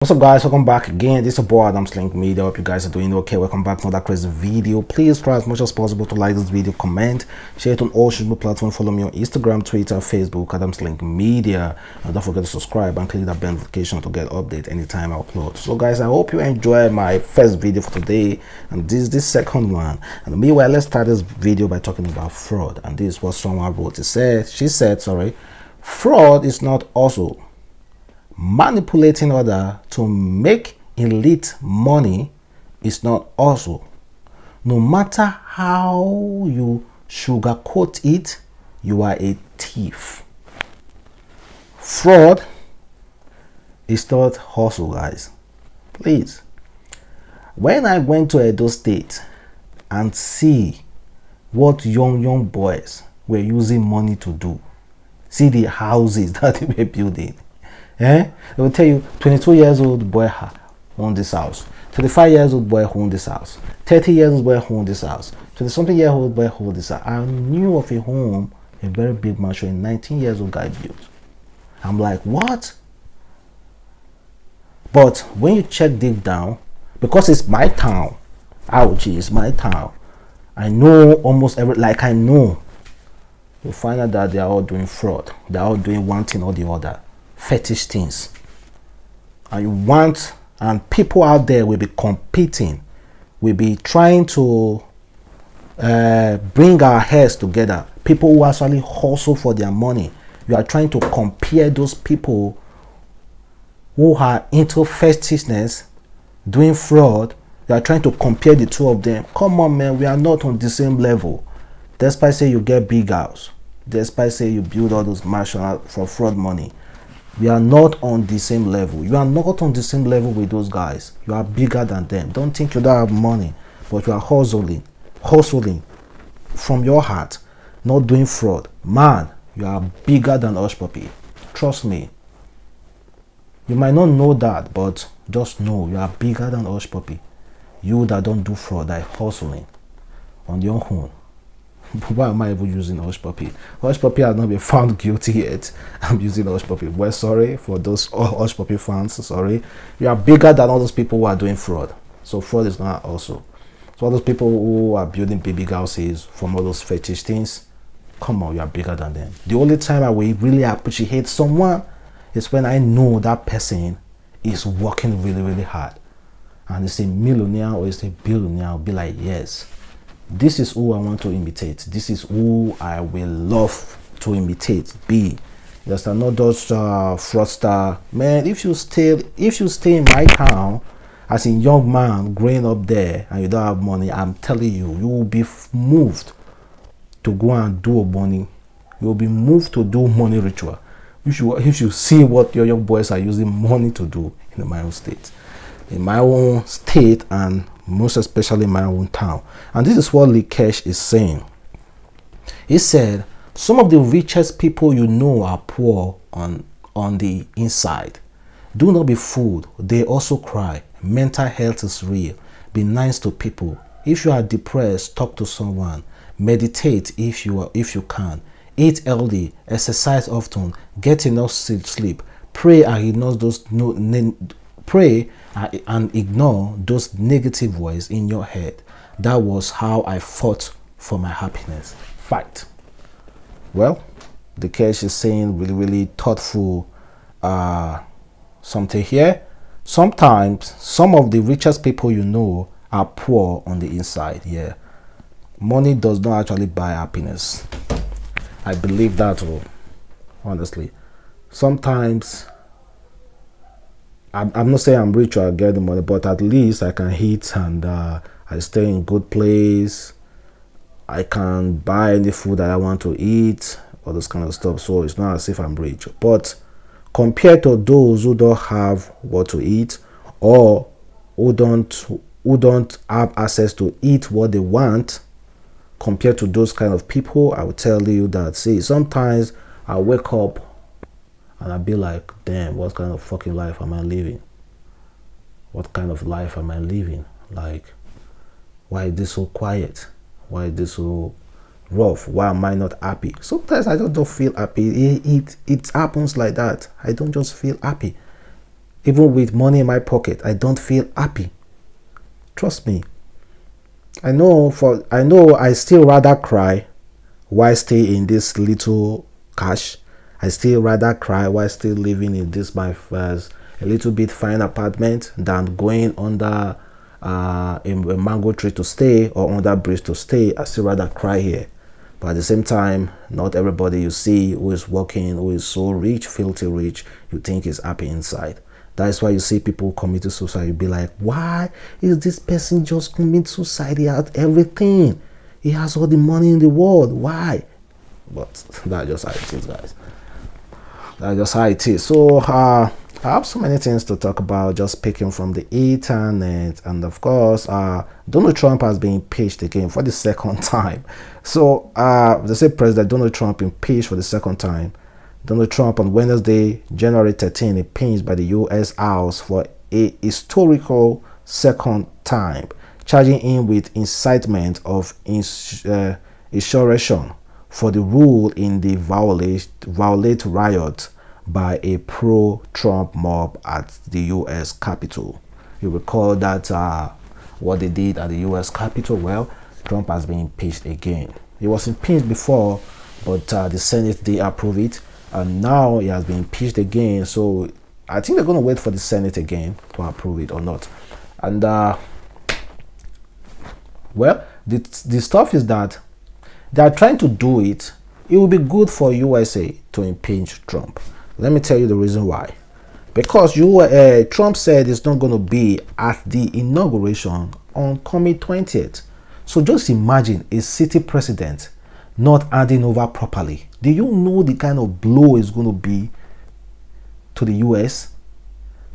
What's up guys, welcome back again. This is your boy Adamslinkmedia. Hope you guys are doing okay. Welcome back to another crazy video. Please try as much as possible to like this video, comment, share it on all social platforms. Follow me on Instagram, Twitter, Facebook, Adamslinkmedia, and don't forget to subscribe and click that bell notification to get update anytime I upload. So guys, I hope you enjoy my first video for today, and this is the second one. And meanwhile, let's start this video by talking about fraud. And this is what someone wrote. She said, fraud is not also manipulating others to make elite money is not also. No matter how you sugarcoat it, you are a thief. Fraud is not hustle, guys. Please. When I went to Edo State and see what young boys were using money to do, see the houses that they were building. They will tell you 22 years old boy owned this house, 25 years old boy owned this house, 30 years old boy owned this house, 20 something year old boy owned this house. I knew of a home, a very big mansion, a 19 years old guy built. I'm like, what? But when you check deep down, because it's my town, it's my town, I know almost every, like I know, you find out that they are all doing fraud. They are all doing one thing or the other. Fetish things, and people out there will be competing, will be trying to bring our heads together. People who actually hustle for their money, you are trying to compare those people who are into fetishness, doing fraud. You are trying to compare the two of them. Come on, man, we are not on the same level. Despite say you get big house, despite say you build all those mansions for fraud money, we are not on the same level. You are not on the same level with those guys. You are bigger than them. Don't think you don't have money, but you are hustling from your heart, not doing fraud. Man, you are bigger than Hush Puppy. Trust me. You might not know that, but just know you are bigger than Hush Puppy. You that don't do fraud, that hustling on your own. Why am I even using Hush Puppy? Hush Puppy has not been found guilty yet. I'm using Hush Puppy. Well, sorry for those Hush Puppy fans. Sorry. You are bigger than all those people who are doing fraud. So fraud is not also. So all those people who are building big houses from all those fetish things, come on, you are bigger than them. The only time I will really appreciate someone is when I know that person is working really hard. And it's a millionaire or it's a billionaire. I'll be like, yes. This is who I want to imitate. This is who I will love to imitate. Be just not those fraudster. Man, if you stay in my town as a young man growing up there and you don't have money, I'm telling you, you will be moved to go and do money. You will be moved to do money ritual. If you see what your young boys are using money to do in my own state. In my own state and most especially in my own town. And this is what Lil Kesh is saying. He said, some of the richest people you know are poor on the inside. Do not be fooled. They also cry. Mental health is real. Be nice to people. If you are depressed, talk to someone. Meditate if you can. Eat healthy. Exercise often. Get enough sleep. Pray and ignore those negative voices in your head. That was how I fought for my happiness. Fight. Well, the Kesh is saying really thoughtful something here. Sometimes some of the richest people you know are poor on the inside. Yeah, money does not actually buy happiness. I believe that, honestly. Sometimes I'm not saying I'm rich or I get the money, but at least I can eat and I stay in good place. I can buy any food that I want to eat, all this kind of stuff. So it's not as if I'm rich. But compared to those who don't have what to eat or who don't have access to eat what they want, compared to those kind of people, I will tell you that, see, sometimes I wake up and I'll be like, damn, what kind of fucking life am I living? What kind of life am I living? Like, why is this so quiet? Why is this so rough? Why am I not happy? Sometimes I just don't feel happy. It happens like that. I don't just feel happy. Even with money in my pocket, I don't feel happy. Trust me. I know I still rather cry while stay in this little cash. I still rather cry while still living in this my first a little bit fine apartment than going under a mango tree to stay or under bridge to stay. I still rather cry here. But at the same time, not everybody you see who is working, who is so rich, filthy rich, you think is happy inside. That's why you see people commit suicide. You be like, why is this person just commit suicide? He has everything. He has all the money in the world. Why? But that's just how it is, guys. That's just how it is. So I have so many things to talk about, just picking from the internet. And of course, Donald Trump has been impeached again for the second time. So they say President Donald Trump impeached for the second time. Donald Trump on Wednesday, January 13, impeached by the U.S. House for a historical second time, charging him with incitement of insurrection for the rule in the violent riot by a pro-Trump mob at the U.S. Capitol. You recall that what they did at the U.S. Capitol? Well, Trump has been impeached again. He was impeached before, but the Senate did approve it. And now he has been impeached again, so I think they're going to wait for the Senate again to approve it or not. And well, the stuff is that they are trying to do it. It will be good for USA to impeach Trump. Let me tell you the reason why. Because Trump said it's not going to be at the inauguration on coming 20th. So just imagine a city president not handing over properly. Do you know the kind of blow it's going to be to the US?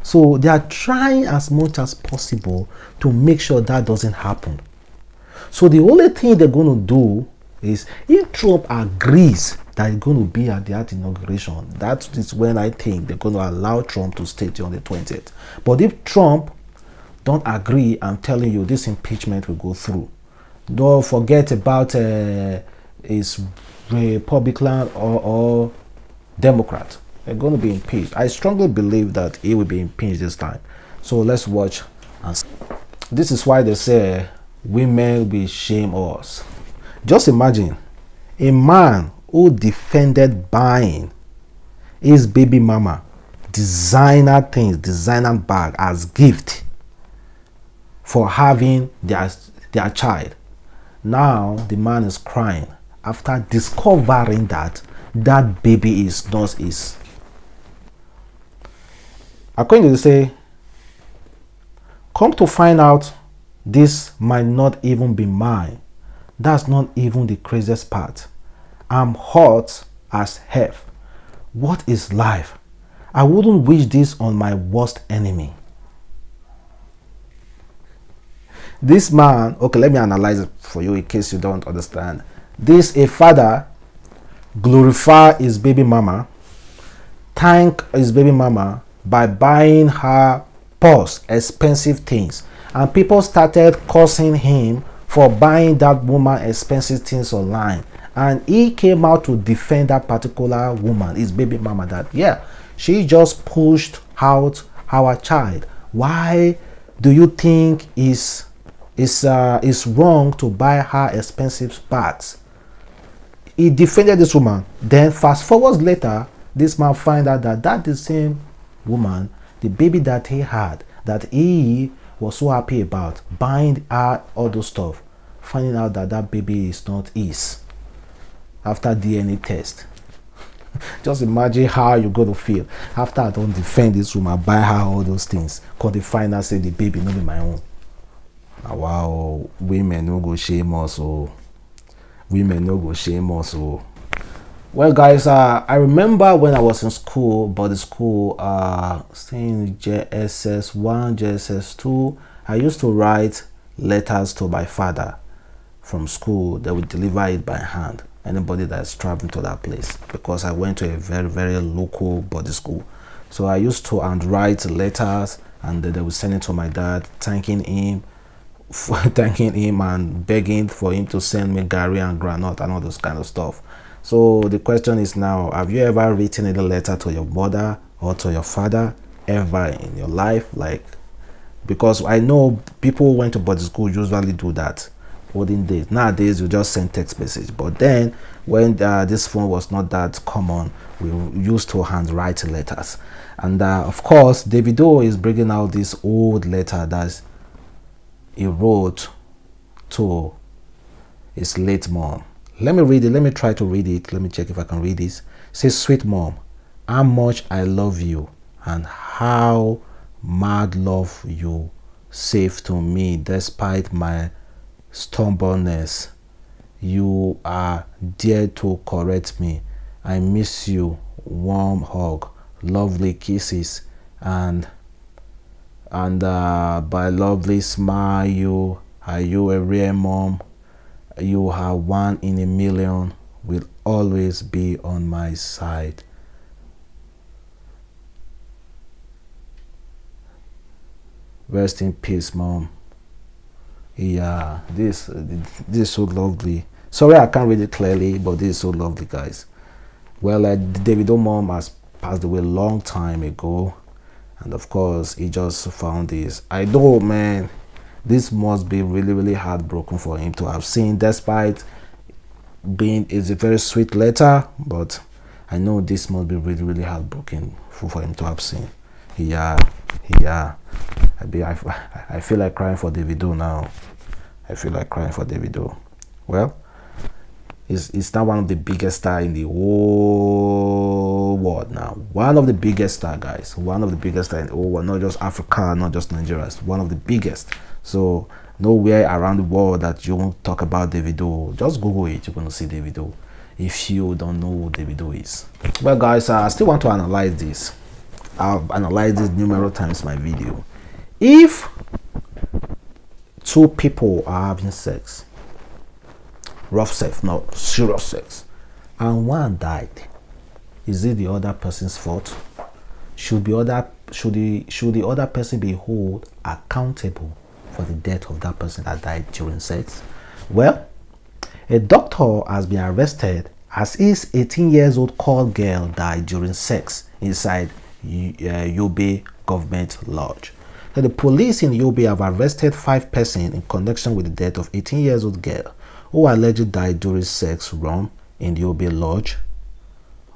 So they are trying as much as possible to make sure that doesn't happen. So the only thing they're going to do is, if Trump agrees that it's going to be at that inauguration, that is when I think they're going to allow Trump to stay on the 20th. But if Trump don't agree, I'm telling you, this impeachment will go through. Don't forget about his Republican or Democrat. They're going to be impeached. I strongly believe that he will be impeached this time. So let's watch and see. This is why they say women will shame us. Just imagine a man who defended buying his baby mama designer things, designer bag as gift for having their child. Now the man is crying after discovering that that baby is not his. According to the say, come to find out this might not even be mine. That's not even the craziest part. I'm hot as hell. What is life? I wouldn't wish this on my worst enemy. This man, okay, let me analyze it for you in case you don't understand. This a father glorify his baby mama, thank his baby mama by buying her purse, expensive things, and people started cursing him for buying that woman expensive things online, and he came out to defend that particular woman, his baby mama, that yeah, she just pushed out our child. Why do you think is wrong to buy her expensive bags? He defended this woman. Then fast forward later, this man find out that that the same woman, the baby that he had, that he was so happy about, buying her all those stuff, finding out that that baby is not his after DNA test. Just imagine how you're going to feel after I don't defend this woman, buy her all those things, because they find out say the baby not be my own. Wow, women no go shame us. Oh, women no go shame us. Oh. Well, guys, I remember when I was in school, boarding school, staying JSS 1, JSS 2, I used to write letters to my father from school. They would deliver it by hand. Anybody that's traveling to that place, because I went to a very, very local boarding school. So I used to handwrite letters, and they would send it to my dad, thanking him and begging for him to send me gari and granite and all those kind of stuff. So the question is now, have you ever written a letter to your mother or to your father? ever in your life? Like, because I know people who went to boarding school usually do that olden days. Nowadays you just send text message, but then when this phone was not that common, we used to handwrite letters. And of course Davido is bringing out this old letter that he wrote to his late mom. Let me read it. Let me try to read it. Let me check if I can read this. It says, "Sweet mom, how much I love you and how mad love you save to me despite my stubbornness. You are there to correct me. I miss you. Warm hug, lovely kisses, and by lovely smile. You are a rare mom. You are one in a million. Will always be on my side." Rest in peace, mom. Yeah, this is so lovely. Sorry I can't read it clearly, but this is so lovely, guys. Well, Davido mom has passed away a long time ago, and of course he just found this. I know, man, this must be really heartbroken for him to have seen, despite being it's a very sweet letter, but I know this must be really heartbroken for him to have seen. Yeah. I feel like crying for Davido now. I feel like crying for Davido. Well, he's now one of the biggest stars in the whole world now. One of the biggest stars, guys. One of the biggest stars in the whole world. Not just Africa, not just Nigeria. It's one of the biggest. So nowhere around the world that you won't talk about Davido. Just Google it. You're going to see Davido. If you don't know who Davido is. Well, guys, I still want to analyze this. I've analyzed this numerous times in my video. If two people are having sex, rough sex, not serious sex, and one died, is it the other person's fault? Should the other person be held accountable for the death of that person that died during sex? Well, a doctor has been arrested as his 18-year-old call girl died during sex inside Yobe government lodge. So the police in Yobe have arrested 5 persons in connection with the death of 18-year-old girl who allegedly died during sex room in the Yobe lodge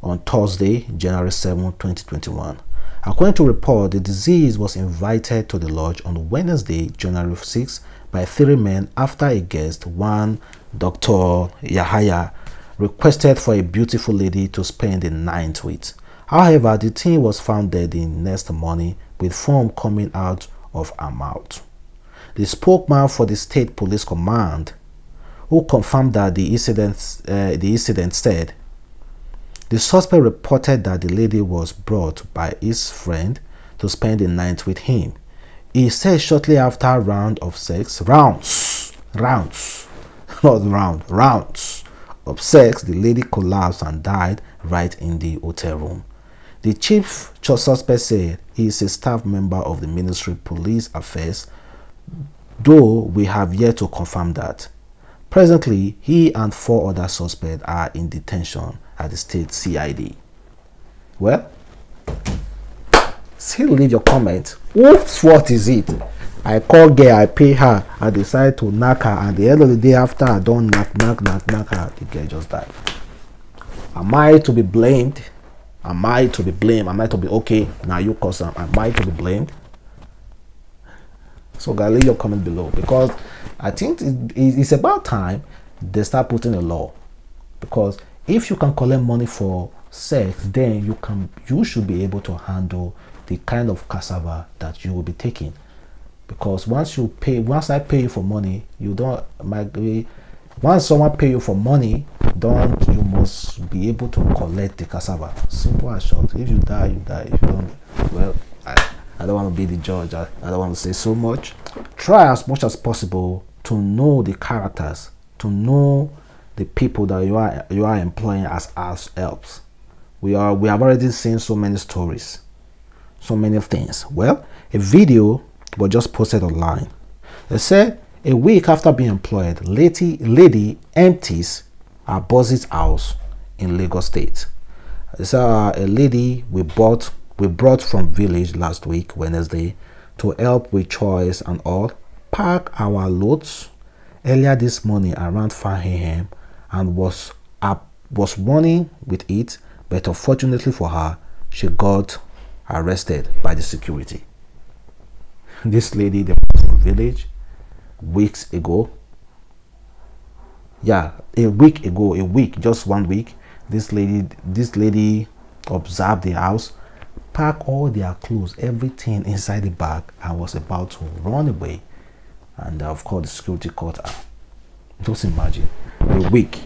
on Thursday, January 7, 2021. According to report, the deceased was invited to the lodge on Wednesday, January 6, by 3 men after a guest, one Dr. Yahaya, requested for a beautiful lady to spend the night with. However, the teen was found dead the next morning with foam coming out of her mouth. The spokesman for the State Police Command, who confirmed that the incident said, the suspect reported that the lady was brought by his friend to spend the night with him. He said shortly after a round of sex, rounds of sex, the lady collapsed and died right in the hotel room. The chief suspect said he is a staff member of the Ministry of Police Affairs, though we have yet to confirm that. Presently, he and 4 other suspects are in detention at the state CID. Well, still leave your comment. Whose fault is it? I call girl, I pay her, I decide to knock her, and at the end of the day, after I don't knock her, the girl just died. Am I to be blamed? Am I to be blamed? Am I to be okay? Now you cause them. Am I to be blamed? So guys, leave your comment below, because I think it's about time they start putting a law. Because if you can collect money for sex, then you should be able to handle the kind of cassava that you will be taking. Because once I pay you for money, once someone pay you for money, you must be able to collect the cassava. Simple as short. If you die, you die. If you don't, well, I don't want to be the judge. I don't want to say so much. Try as much as possible to know the characters, to know the people that you are employing as helps. We have already seen so many stories, so many things. Well, a video was just posted online. They said a week after being employed, lady empties her boss's house in Lagos State. It's a lady we bought We brought from village last week, Wednesday, to help with choice and all. Pack our loads earlier this morning around 5 a.m. and was running with it, but unfortunately for her, she got arrested by the security. This lady, the village, weeks ago, just 1 week, this lady observed the house, packed all their clothes, everything inside the bag, and was about to run away. And of course the security caught her. Just imagine, a week